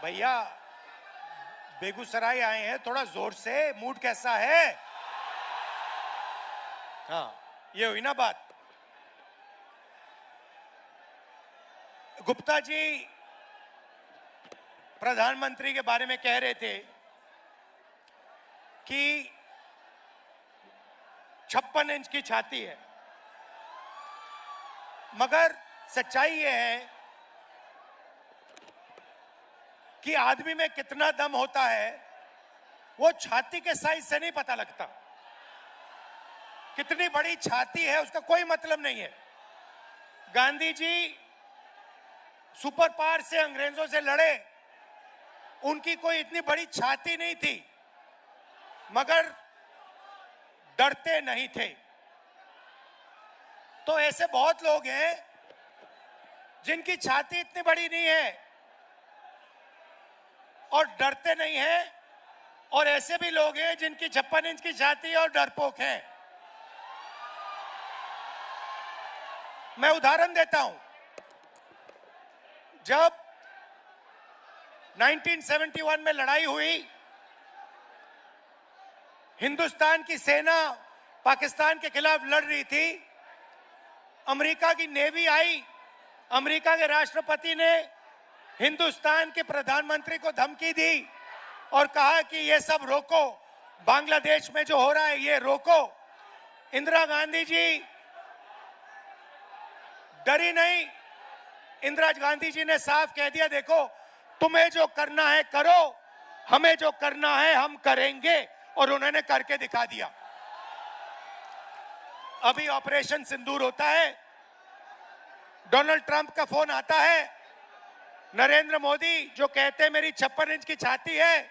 भैया बेगूसराय आए हैं, थोड़ा जोर से, मूड कैसा है? हाँ, ये हुई ना बात। गुप्ता जी प्रधानमंत्री के बारे में कह रहे थे कि 56 इंच की छाती है, मगर सच्चाई ये है कि आदमी में कितना दम होता है वो छाती के साइज से नहीं पता लगता। कितनी बड़ी छाती है उसका कोई मतलब नहीं है। गांधी जी सुपर पावर से अंग्रेजों से लड़े, उनकी कोई इतनी बड़ी छाती नहीं थी, मगर डरते नहीं थे। तो ऐसे बहुत लोग हैं जिनकी छाती इतनी बड़ी नहीं है और डरते नहीं हैं, और ऐसे भी लोग हैं जिनकी 56 इंच की छाती है और डरपोक हैं। मैं उदाहरण देता हूं। जब 1971 में लड़ाई हुई, हिंदुस्तान की सेना पाकिस्तान के खिलाफ लड़ रही थी, अमेरिका की नेवी आई, अमेरिका के राष्ट्रपति ने हिंदुस्तान के प्रधानमंत्री को धमकी दी और कहा कि ये सब रोको, बांग्लादेश में जो हो रहा है ये रोको। इंदिरा गांधी जी डरी नहीं। इंदिरा गांधी जी ने साफ कह दिया, देखो तुम्हें जो करना है करो, हमें जो करना है हम करेंगे, और उन्होंने करके दिखा दिया। अभी ऑपरेशन सिंदूर होता है, डोनाल्ड ट्रंप का फोन आता है, नरेंद्र मोदी जो कहते हैं मेरी 56 इंच की छाती है,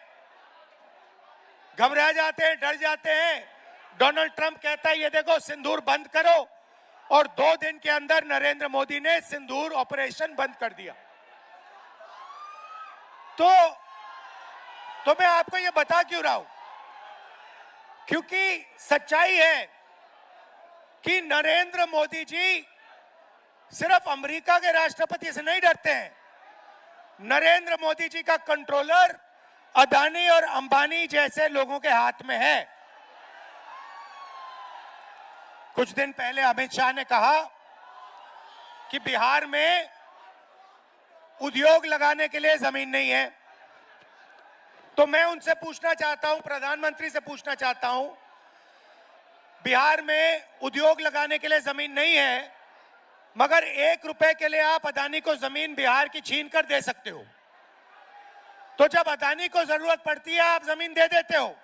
घबरा जाते हैं, डर जाते हैं। डोनाल्ड ट्रंप कहता है ये देखो सिंदूर बंद करो, और 2 दिन के अंदर नरेंद्र मोदी ने सिंदूर ऑपरेशन बंद कर दिया। तो मैं आपको ये बता क्यों रहा हूं, क्योंकि सच्चाई है कि नरेंद्र मोदी जी सिर्फ अमेरिका के राष्ट्रपति से नहीं डरते हैं। नरेंद्र मोदी जी का कंट्रोलर अदानी और अंबानी जैसे लोगों के हाथ में है। कुछ दिन पहले अमित शाह ने कहा कि बिहार में उद्योग लगाने के लिए जमीन नहीं है। तो मैं उनसे पूछना चाहता हूं, प्रधानमंत्री से पूछना चाहता हूं, बिहार में उद्योग लगाने के लिए जमीन नहीं है, मगर 1 रुपए के लिए आप अदानी को जमीन बिहार की छीन कर दे सकते हो। तो जब अदानी को जरूरत पड़ती है आप जमीन दे देते हो,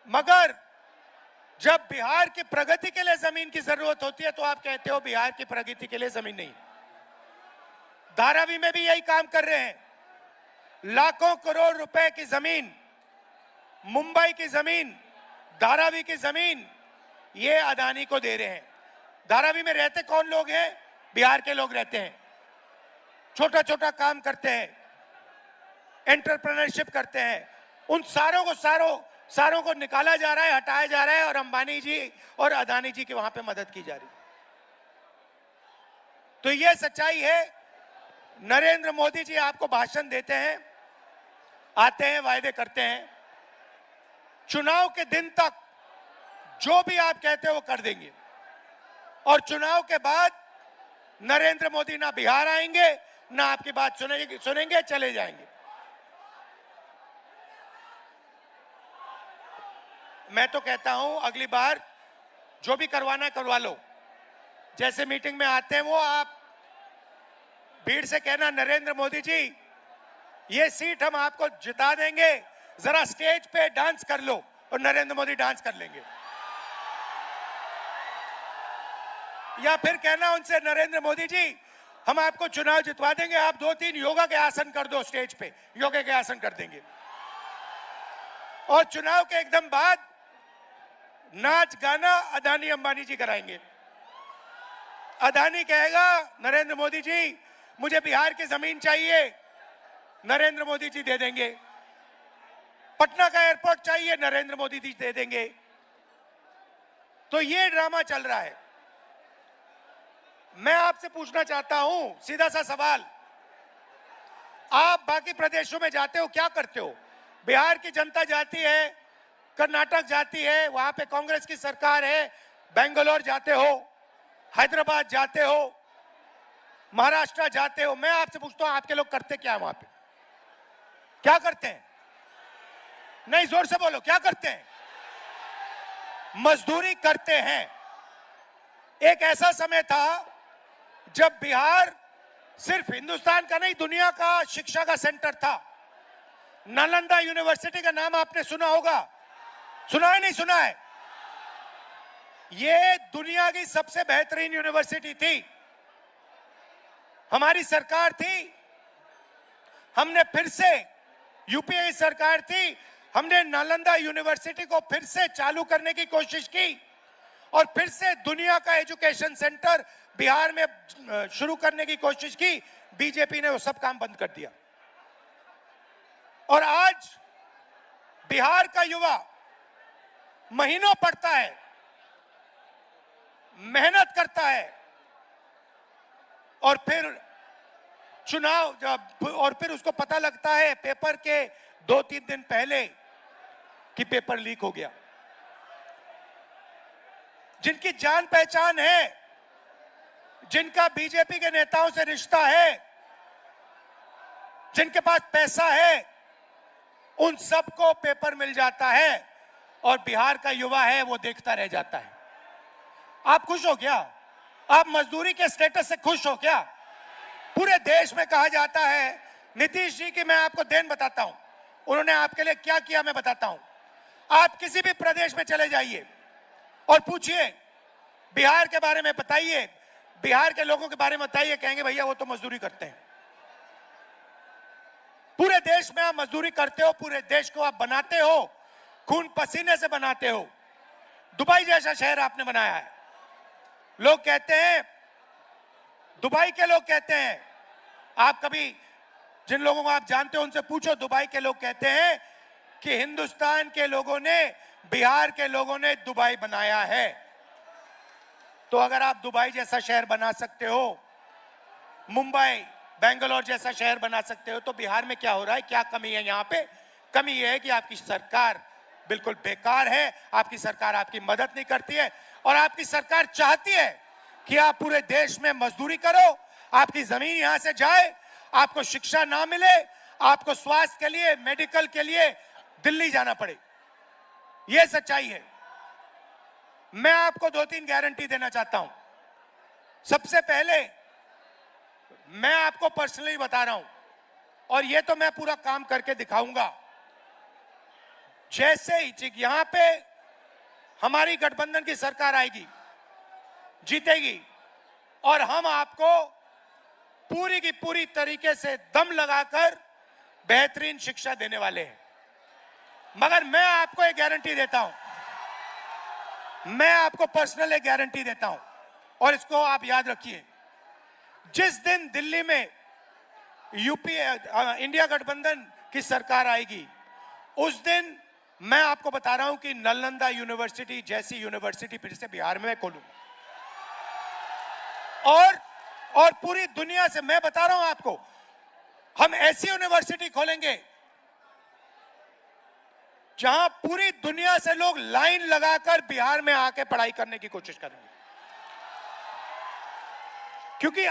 मगर जब बिहार की प्रगति के लिए जमीन की जरूरत होती है तो आप कहते हो बिहार की प्रगति के लिए जमीन नहीं। धारावी में भी यही काम कर रहे हैं। लाखों करोड़ रुपए की जमीन, मुंबई की जमीन, धारावी की जमीन, ये अदानी को दे रहे हैं। धारावी में रहते कौन लोग हैं? बिहार के लोग रहते हैं, छोटा छोटा काम करते हैं, एंटरप्रेन्योरशिप करते हैं। उन सारों को निकाला जा रहा है, हटाया जा रहा है, और अंबानी जी और अदानी जी की वहां पे मदद की जा रही। तो यह सच्चाई है। नरेंद्र मोदी जी आपको भाषण देते हैं, आते हैं, वायदे करते हैं, चुनाव के दिन तक जो भी आप कहते हो वो कर देंगे, और चुनाव के बाद नरेंद्र मोदी ना बिहार आएंगे, ना आपकी बात सुनेंगे, चले जाएंगे। मैं तो कहता हूं अगली बार जो भी करवाना करवा लो। जैसे मीटिंग में आते हैं वो आप भीड़ से कहना, नरेंद्र मोदी जी ये सीट हम आपको जिता देंगे, जरा स्टेज पे डांस कर लो, और नरेंद्र मोदी डांस कर लेंगे। या फिर कहना उनसे, नरेंद्र मोदी जी हम आपको चुनाव जितवा देंगे, आप 2-3 योगा के आसन कर दो स्टेज पे, योगा के आसन कर देंगे। और चुनाव के एकदम बाद नाच गाना अदानी अंबानी जी कराएंगे। अदानी कहेगा नरेंद्र मोदी जी मुझे बिहार की जमीन चाहिए, नरेंद्र मोदी जी दे देंगे। पटना का एयरपोर्ट चाहिए, नरेंद्र मोदी जी दे देंगे। तो ये ड्रामा चल रहा है। मैं आपसे पूछना चाहता हूं सीधा सा सवाल, आप बाकी प्रदेशों में जाते हो, क्या करते हो? बिहार की जनता जाती है, कर्नाटक जाती है, वहां पे कांग्रेस की सरकार है, बेंगलोर जाते हो, हैदराबाद जाते हो, महाराष्ट्र जाते हो। मैं आपसे पूछता हूं, आपके लोग करते क्या वहां पे? क्या करते हैं? नहीं, जोर से बोलो, क्या करते हैं? मजदूरी करते हैं। एक ऐसा समय था जब बिहार सिर्फ हिंदुस्तान का नहीं, दुनिया का शिक्षा का सेंटर था। नालंदा यूनिवर्सिटी का नाम आपने सुना होगा, सुना है नहीं सुना है? ये दुनिया की सबसे बेहतरीन यूनिवर्सिटी थी। हमारी सरकार थी, हमने फिर से, यूपीए की सरकार थी, हमने नालंदा यूनिवर्सिटी को फिर से चालू करने की कोशिश की और फिर से दुनिया का एजुकेशन सेंटर बिहार में शुरू करने की कोशिश की। बीजेपी ने वो सब काम बंद कर दिया और आज बिहार का युवा महीनों पढ़ता है, मेहनत करता है और फिर और फिर उसको पता लगता है पेपर के 2-3 दिन पहले कि पेपर लीक हो गया। जिनकी जान पहचान है, जिनका बीजेपी के नेताओं से रिश्ता है, जिनके पास पैसा है, उन सबको पेपर मिल जाता है और बिहार का युवा है वो देखता रह जाता है। आप खुश हो क्या? आप मजदूरी के स्टेटस से खुश हो क्या? पूरे देश में कहा जाता है, नीतीश जी की मैं आपको देन बताता हूं, उन्होंने आपके लिए क्या किया मैं बताता हूं। आप किसी भी प्रदेश में चले जाइए और पूछिए, बिहार के बारे में बताइए, बिहार के लोगों के बारे में बताइए, कहेंगे भैया वो तो मजदूरी करते हैं। पूरे देश में आप मजदूरी करते हो, पूरे देश को आप बनाते हो, खून पसीने से बनाते हो। दुबई जैसा शहर आपने बनाया है। लोग कहते हैं, दुबई के लोग कहते हैं, आप कभी जिन लोगों को आप जानते हो उनसे पूछो, दुबई के लोग कहते हैं कि हिंदुस्तान के लोगों ने, बिहार के लोगों ने दुबई बनाया है। तो अगर आप दुबई जैसा शहर बना सकते हो, मुंबई, बेंगलोर जैसा शहर बना सकते हो, तो बिहार में क्या हो रहा है? क्या कमी है यहाँ पे? कमी यह है कि आपकी सरकार बिल्कुल बेकार है, आपकी सरकार आपकी मदद नहीं करती है और आपकी सरकार चाहती है कि आप पूरे देश में मजदूरी करो, आपकी जमीन यहां से जाए, आपको शिक्षा ना मिले, आपको स्वास्थ्य के लिए, मेडिकल के लिए दिल्ली जाना पड़े। यह सच्चाई है। मैं आपको 2-3 गारंटी देना चाहता हूं। सबसे पहले मैं आपको पर्सनली बता रहा हूं और यह तो मैं पूरा काम करके दिखाऊंगा। जैसे ही यहां पे हमारी गठबंधन की सरकार आएगी, जीतेगी और हम आपको पूरी की पूरी तरीके से दम लगाकर बेहतरीन शिक्षा देने वाले हैं। मगर मैं आपको एक गारंटी देता हूं, मैं आपको पर्सनल एक गारंटी देता हूं और इसको आप याद रखिए। जिस दिन दिल्ली में यूपीए इंडिया गठबंधन की सरकार आएगी, उस दिन मैं आपको बता रहा हूं कि नालंदा यूनिवर्सिटी जैसी यूनिवर्सिटी फिर से बिहार में खोलूंगा और पूरी दुनिया से मैं बता रहा हूं आपको, हम ऐसी यूनिवर्सिटी खोलेंगे जहां पूरी दुनिया से लोग लाइन लगाकर बिहार में आके पढ़ाई करने की कोशिश करेंगे। क्योंकि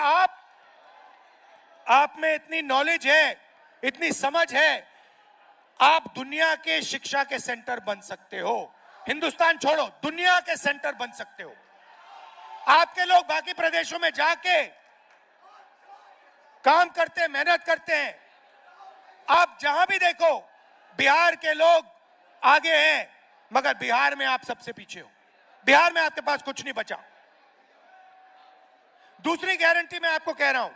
आप में इतनी नॉलेज है, इतनी समझ है, आप दुनिया के शिक्षा के सेंटर बन सकते हो। हिंदुस्तान छोड़ो, दुनिया के सेंटर बन सकते हो। आपके लोग बाकी प्रदेशों में जाके काम करते हैं, मेहनत करते हैं। आप जहां भी देखो बिहार के लोग आगे हैं, मगर बिहार में आप सबसे पीछे हो। बिहार में आपके पास कुछ नहीं बचा। दूसरी गारंटी मैं आपको कह रहा हूं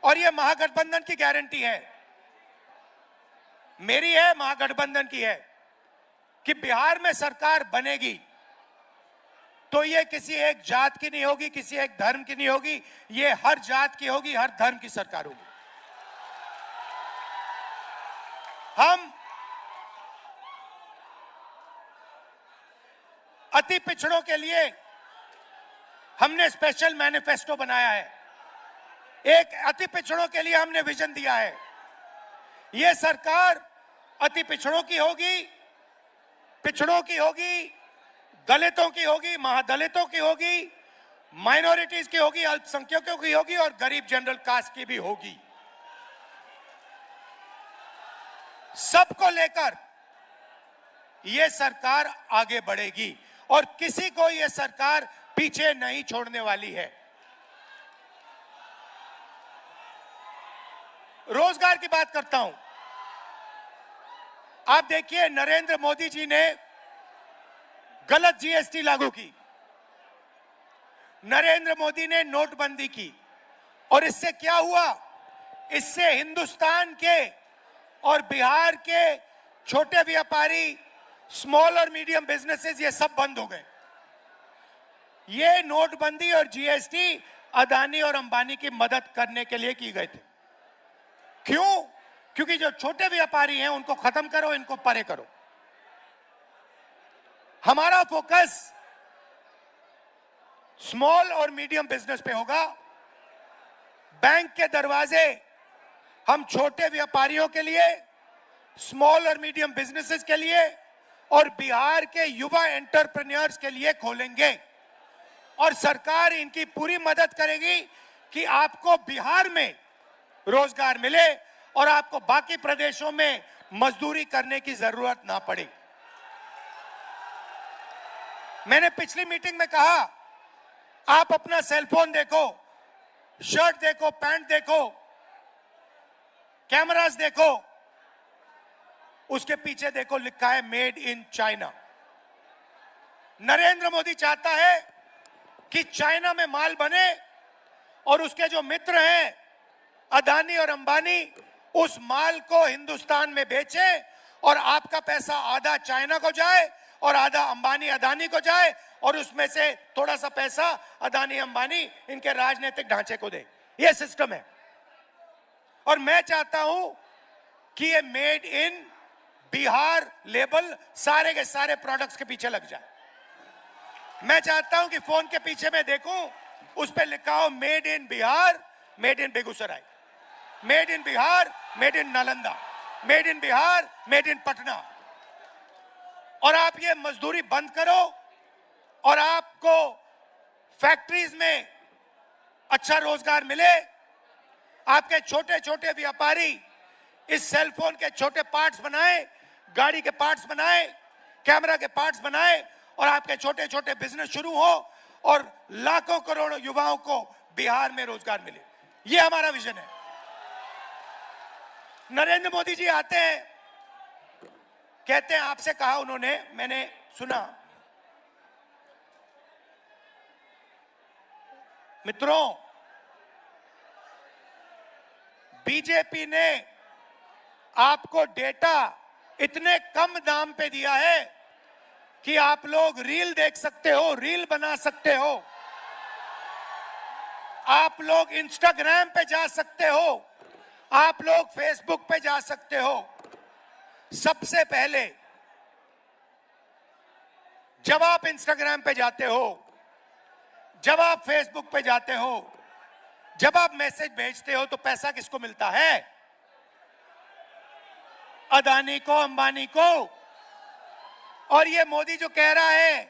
और यह महागठबंधन की गारंटी है, मेरी है, महागठबंधन की है, कि बिहार में सरकार बनेगी तो ये किसी एक जात की नहीं होगी, किसी एक धर्म की नहीं होगी, ये हर जात की होगी, हर धर्म की सरकार होगी। हम अति पिछड़ों के लिए हमने स्पेशल मैनिफेस्टो बनाया है। एक अति पिछड़ों के लिए हमने विजन दिया है। ये सरकार अति पिछड़ों की होगी, पिछड़ों की होगी, दलितों की होगी, महादलितों की होगी, माइनॉरिटीज की होगी, अल्पसंख्यकों की होगी और गरीब जनरल कास्ट की भी होगी। सबको लेकर यह सरकार आगे बढ़ेगी और किसी को यह सरकार पीछे नहीं छोड़ने वाली है। रोजगार की बात करता हूं। आप देखिए, नरेंद्र मोदी जी ने गलत जीएसटी लागू की, नरेंद्र मोदी ने नोटबंदी की और इससे क्या हुआ? इससे हिंदुस्तान के और बिहार के छोटे व्यापारी, स्मॉल और मीडियम बिजनेसेस, ये सब बंद हो गए। ये नोटबंदी और जीएसटी अदानी और अंबानी की मदद करने के लिए की गए थे। क्यों? क्योंकि जो छोटे व्यापारी हैं उनको खत्म करो, इनको परे करो। हमारा फोकस स्मॉल और मीडियम बिजनेस पे होगा। बैंक के दरवाजे हम छोटे व्यापारियों के लिए, स्मॉल और मीडियम बिजनेसेस के लिए और बिहार के युवा एंटरप्रेन्योर्स के लिए खोलेंगे और सरकार इनकी पूरी मदद करेगी कि आपको बिहार में रोजगार मिले और आपको बाकी प्रदेशों में मजदूरी करने की जरूरत ना पड़े। मैंने पिछली मीटिंग में कहा, आप अपना सेलफोन देखो, शर्ट देखो, पैंट देखो, कैमरास देखो, उसके पीछे देखो लिखा है made in China. Narendra Modi चाहता है कि चाइना में माल बने और उसके जो मित्र हैं अदानी और अंबानी उस माल को हिंदुस्तान में बेचे और आपका पैसा आधा चाइना को जाए और आधा अंबानी अदानी को जाए और उसमें से थोड़ा सा पैसा अदानी अंबानी इनके राजनीतिक ढांचे को दे। यह सिस्टम है और मैं चाहता हूं कि ये मेड इन बिहार लेबल सारे के सारे प्रोडक्ट्स के पीछे लग जाए। मैं चाहता हूं कि फोन के पीछे मैं देखूं, उस पे लिखा हो made in Bihar, made in Begusarai, made in Bihar, made in Nalanda, made in Bihar, made in Patna. और आप ये मजदूरी बंद करो और आपको फैक्ट्रीज में अच्छा रोजगार मिले। आपके छोटे छोटे व्यापारी इस सेलफोन के छोटे पार्ट्स बनाए, गाड़ी के पार्ट्स बनाए, कैमरा के पार्ट्स बनाए और आपके छोटे छोटे बिजनेस शुरू हो और लाखों करोड़ों युवाओं को बिहार में रोजगार मिले। यह हमारा विजन है। नरेंद्र मोदी जी आते हैं, कहते हैं, आपसे कहा उन्होंने, मैंने सुना, मित्रों बीजेपी ने आपको डेटा इतने कम दाम पे दिया है कि आप लोग रील देख सकते हो, रील बना सकते हो, आप लोग इंस्टाग्राम पे जा सकते हो, आप लोग फेसबुक पे जा सकते हो। सबसे पहले जब आप इंस्टाग्राम पे जाते हो, जब आप फेसबुक पे जाते हो, जब आप मैसेज भेजते हो तो पैसा किसको मिलता है? अदानी को, अंबानी को। और ये मोदी जो कह रहा है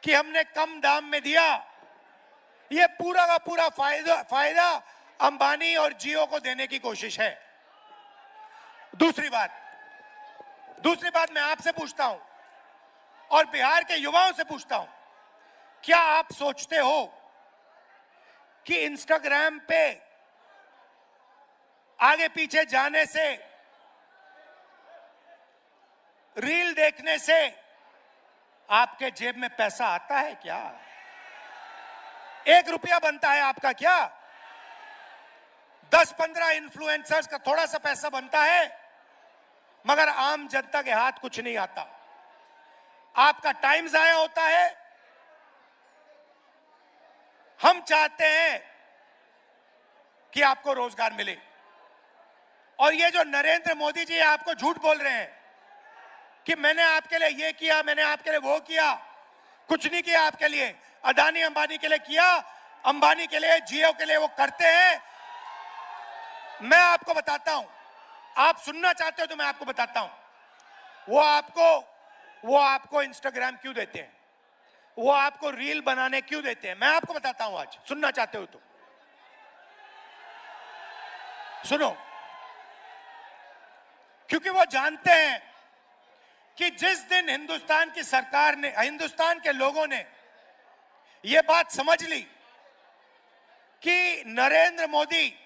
कि हमने कम दाम में दिया, ये पूरा का पूरा फायदा अंबानी और जियो को देने की कोशिश है। दूसरी बात मैं आपसे पूछता हूं और बिहार के युवाओं से पूछता हूं, क्या आप सोचते हो कि इंस्टाग्राम पे आगे पीछे जाने से, रील देखने से आपके जेब में पैसा आता है क्या? 1 रुपया बनता है आपका क्या? 10-15 इन्फ्लुएंसर्स का थोड़ा सा पैसा बनता है, मगर आम जनता के हाथ कुछ नहीं आता। आपका टाइम जाया होता है। हम चाहते हैं कि आपको रोजगार मिले। और ये जो नरेंद्र मोदी जी आपको झूठ बोल रहे हैं कि मैंने आपके लिए ये किया, मैंने आपके लिए वो किया, कुछ नहीं किया आपके लिए। अदानी अंबानी के लिए किया, अंबानी के लिए, जियो के लिए वो करते हैं। मैं आपको बताता हूं, आप सुनना चाहते हो तो मैं आपको बताता हूं, वो आपको इंस्टाग्राम क्यों देते हैं, वो आपको रील बनाने क्यों देते हैं, मैं आपको बताता हूं आज। सुनना चाहते हो तो सुनो। क्योंकि वो जानते हैं कि जिस दिन हिंदुस्तान की सरकार ने, हिंदुस्तान के लोगों ने यह बात समझ ली कि नरेंद्र मोदी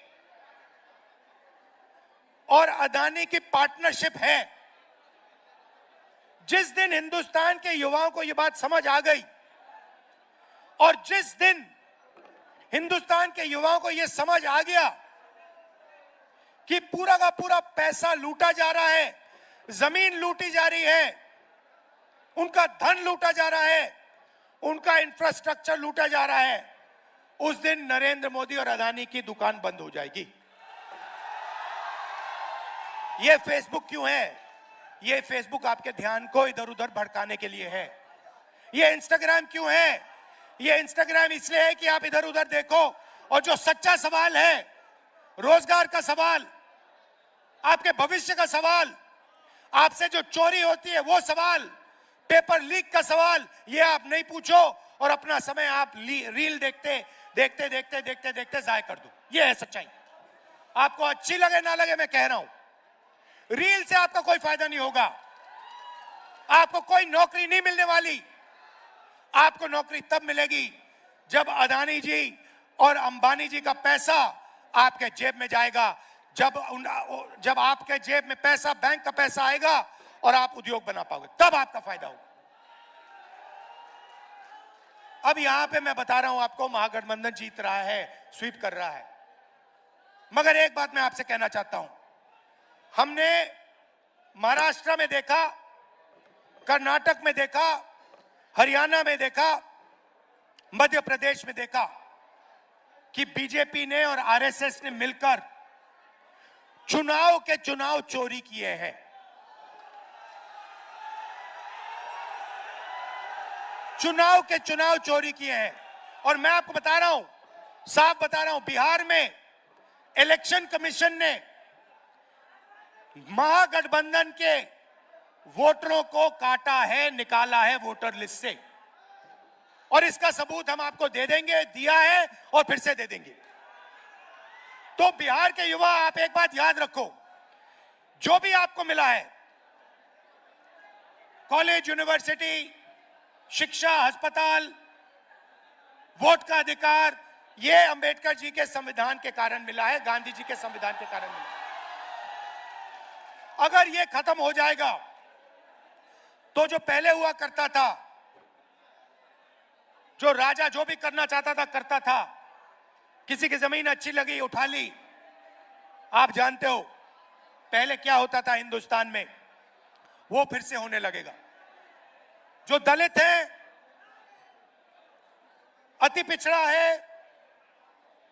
और अदानी की पार्टनरशिप है, जिस दिन हिंदुस्तान के युवाओं को यह बात समझ आ गई और जिस दिन हिंदुस्तान के युवाओं को यह समझ आ गया कि पूरा का पूरा पैसा लूटा जा रहा है, जमीन लूटी जा रही है, उनका धन लूटा जा रहा है, उनका इंफ्रास्ट्रक्चर लूटा जा रहा है, उस दिन नरेंद्र मोदी और अदानी की दुकान बंद हो जाएगी। ये फेसबुक क्यों है? ये फेसबुक आपके ध्यान को इधर उधर भड़काने के लिए है। ये इंस्टाग्राम क्यों है? ये इंस्टाग्राम इसलिए है कि आप इधर उधर देखो और जो सच्चा सवाल है, रोजगार का सवाल, आपके भविष्य का सवाल, आपसे जो चोरी होती है वो सवाल, पेपर लीक का सवाल, ये आप नहीं पूछो और अपना समय आप रील देखते देखते देखते देखते देखते जाया कर दो। ये है सच्चाई। आपको अच्छी लगे ना लगे, मैं कह रहा हूं, रील से आपका कोई फायदा नहीं होगा, आपको कोई नौकरी नहीं मिलने वाली। आपको नौकरी तब मिलेगी जब अदानी जी और अंबानी जी का पैसा आपके जेब में जाएगा, जब आपके जेब में पैसा, बैंक का पैसा आएगा और आप उद्योग बना पाओगे, तब आपका फायदा होगा। अब यहां पे मैं बता रहा हूं आपको, महागठबंधन जीत रहा है, स्वीप कर रहा है, मगर एक बात मैं आपसे कहना चाहता हूं, हमने महाराष्ट्र में देखा, कर्नाटक में देखा, हरियाणा में देखा, मध्य प्रदेश में देखा कि बीजेपी ने और आरएसएस ने मिलकर चुनाव चोरी किए हैं। चुनाव चोरी किए हैं। और मैं आपको बता रहा हूं, साफ बता रहा हूं, बिहार में इलेक्शन कमीशन ने महागठबंधन के वोटरों को काटा है, निकाला है वोटर लिस्ट से, और इसका सबूत हम आपको दे देंगे, दिया है और फिर से दे देंगे। तो बिहार के युवा, आप एक बात याद रखो, जो भी आपको मिला है, कॉलेज, यूनिवर्सिटी, शिक्षा, अस्पताल, वोट का अधिकार, यह अंबेडकर जी के संविधान के कारण मिला है, गांधी जी के संविधान के कारण मिला है। अगर यह खत्म हो जाएगा तो जो पहले हुआ करता था, जो राजा जो भी करना चाहता था करता था, किसी की जमीन अच्छी लगी उठा ली। आप जानते हो पहले क्या होता था हिंदुस्तान में, वो फिर से होने लगेगा। जो दलित है, अति पिछड़ा है,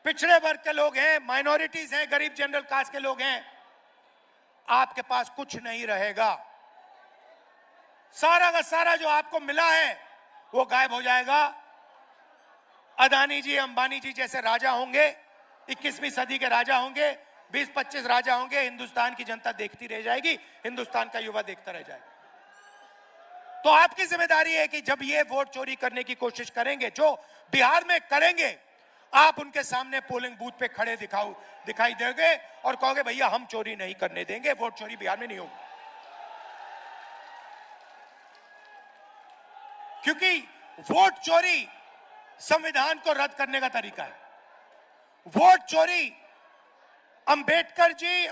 पिछड़े वर्ग के लोग हैं, माइनॉरिटीज हैं, गरीब जनरल कास्ट के लोग हैं, आपके पास कुछ नहीं रहेगा। सारा का सारा जो आपको मिला है वो गायब हो जाएगा। अदानी जी, अंबानी जी जैसे राजा होंगे, 21वीं सदी के राजा होंगे, 20-25 राजा होंगे, हिंदुस्तान की जनता देखती रह जाएगी, हिंदुस्तान का युवा देखता रह जाएगा। तो आपकी जिम्मेदारी है कि जब ये वोट चोरी करने की कोशिश करेंगे, जो बिहार में करेंगे, आप उनके सामने पोलिंग बूथ पे खड़े दिखाई देंगे और कहोगे भैया हम चोरी नहीं करने देंगे, वोट चोरी बिहार में नहीं होगी। क्योंकि वोट चोरी संविधान को रद्द करने का तरीका है। वोट चोरी अंबेडकर जी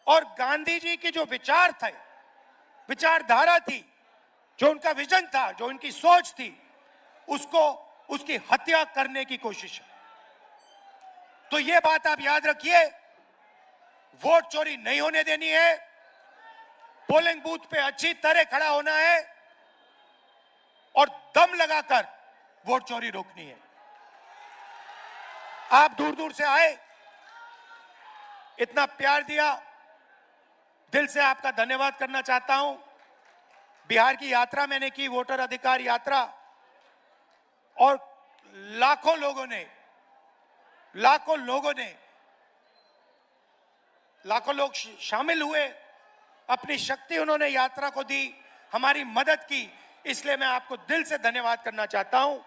और गांधी जी की जो विचार थे, विचारधारा थी, जो उनका विजन था, जो उनकी सोच थी, उसकी हत्या करने की कोशिश है। तो यह बात आप याद रखिए, वोट चोरी नहीं होने देनी है, पोलिंग बूथ पे अच्छी तरह खड़ा होना है और दम लगाकर वोट चोरी रोकनी है। आप दूर दूर से आए, इतना प्यार दिया, दिल से आपका धन्यवाद करना चाहता हूं। बिहार की यात्रा मैंने की, वोटर अधिकार यात्रा, और लाखों लोगों ने लाखों लोग शामिल हुए, अपनी शक्ति उन्होंने यात्रा को दी, हमारी मदद की, इसलिए मैं आपको दिल से धन्यवाद करना चाहता हूं।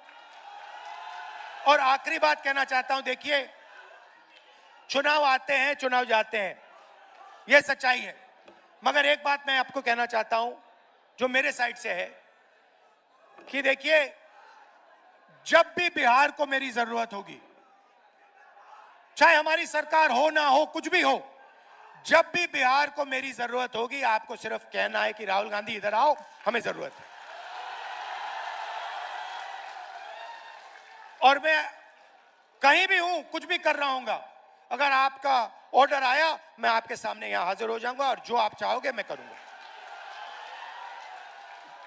और आखिरी बात कहना चाहता हूं, देखिए चुनाव आते हैं, चुनाव जाते हैं, यह सच्चाई है, मगर एक बात मैं आपको कहना चाहता हूं जो मेरे साइड से है कि देखिए जब भी बिहार को मेरी जरूरत होगी, चाहे हमारी सरकार हो ना हो, कुछ भी हो, जब भी बिहार को मेरी जरूरत होगी, आपको सिर्फ कहना है कि राहुल गांधी इधर आओ, हमें जरूरत है। और मैं कहीं भी हूं, कुछ भी कर रहा हूंगा, अगर आपका ऑर्डर आया, मैं आपके सामने यहां हाजिर हो जाऊंगा और जो आप चाहोगे मैं करूंगा।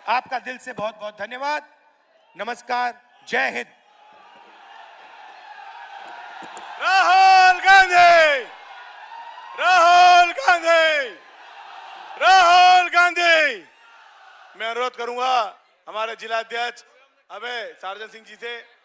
आपका दिल से बहुत बहुत धन्यवाद। नमस्कार, जय हिंद। राहुल गांधी, राहुल गांधी, राहुल गांधी। मैं अनुरोध करूंगा हमारे जिला अध्यक्ष अभय सार्जन सिंह जी से